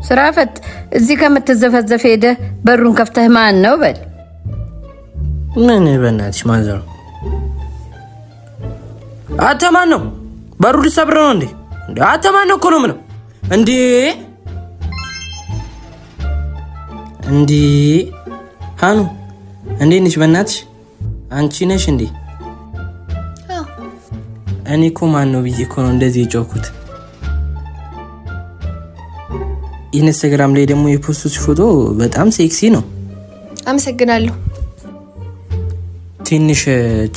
ስራ ፈት እዚህ ከምትዘፈዘፍ ሄደ በሩን ከፍተህ ማን ነው በል። ምን በእናትሽ ማዘር አተማን ነው በሩ ሊሰብር ነው እንዴ? አተማን ነው እኮ ነው ምነው እንዴ ሃኑ እንዴ ነሽ? በእናትሽ አንቺ ነሽ እንዴ? እኔ እኮ ማን ነው ብዬ እኮ ነው እንደዚህ የጮኩት። ኢንስታግራም ላይ ደግሞ የፖስቱት ፎቶ በጣም ሴክሲ ነው። አመሰግናለሁ። ትንሽ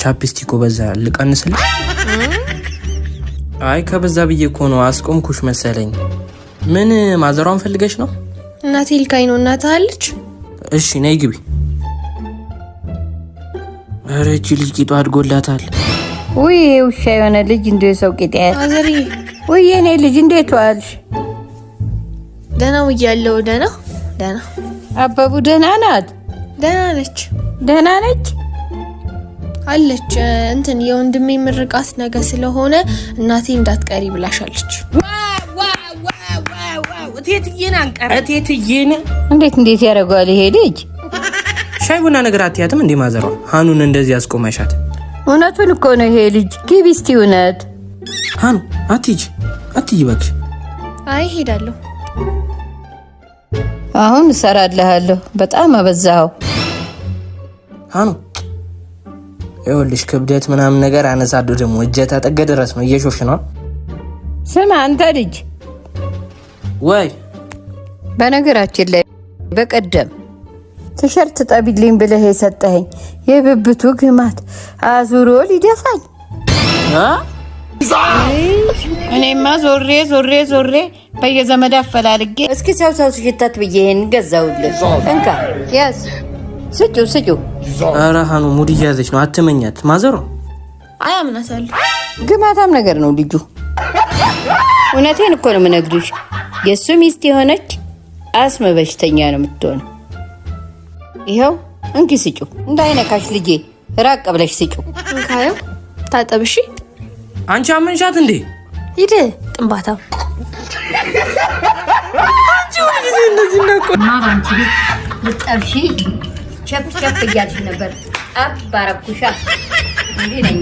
ቻፕስቲኮ በዛ ልቀንስልኝ? አይ ከበዛ ብዬ እኮ ነው አስቆምኩሽ መሰለኝ። ምን ማዘሯን ፈልገሽ ነው? እናቴ ልካኝ ነው። እናት አለች? እሺ ነይ ግቢ። ኧረ እቺ ልጅ ቂጧ አድጎላታል። ውይ ውሻ የሆነ ልጅ እንደ ሰው ቂጥ ያለ አዘሪ። ውይ የኔ ልጅ እንዴት ዋልሽ? ደህና ውያለሁ። ደህና አበቡ ደህና ናት? ደህና ነች። ደህና ነች አለች። እንትን የወንድሜ ምርቃት ነገ ስለሆነ እናቴ እንዳትቀሪ ብላሻለች። እቴትዬን አንቀረ እቴትዬን እንዴት ያደርገዋል ይሄ ልጅ? ሻይ ቡና ነገር አትያትም እንዴ ማዘሯ? ሃኑን እንደዚህ ያስቆመሻት? እውነቱን እኮ ነው ይሄ ልጅ። ግቢ እስቲ እውነት። ሃኑ አትሂጂ እባክሽ። አይ ሄዳለሁ። አሁን እሰራልሃለሁ። በጣም አበዛኸው ሃኑ። ይኸውልሽ ክብደት ምናምን ነገር አነሳዶ ደግሞ እጀታ ጠገ ድረስ ነው። እየሾፍሽ ነው። ስማ አንተ ልጅ ወይ በነገራችን ላይ በቀደም ቲሸርት ጠቢልኝ ብለህ የሰጠኸኝ የብብቱ ግማት አዙሮ ሊደፋኝ። እኔማ ዞሬ በየዘመድ አፈላልጌ እስኪ ሰው ሽታት ብዬ ይሄን ገዛውልህ። እንካ ያዝ። ስጩ። ኧረ ሃኑ ሙድ እያዘች ነው። አትመኛት ማዘሯ። አይ አምናታለሁ። ግማታም ነገር ነው ልጁ። እውነቴን እኮ ነው የምነግርሽ። የእሱ ሚስት የሆነች አስመ በሽተኛ ነው የምትሆነው። ይኸው እንኪ ስጩ። እንዳይነካሽ ልጄ፣ ራቅ ብለሽ ስጩ። እንካየው ታጠብሺ። አንቺ አመንሻት እንዴ? ሂድ ጥንባታው። አንቺ ወዲህ እንደዚህ ነው አንቺ ልጠብሺ ቸፕ እያልሽ ነበር። አባረኩሻ እንዴ ነኝ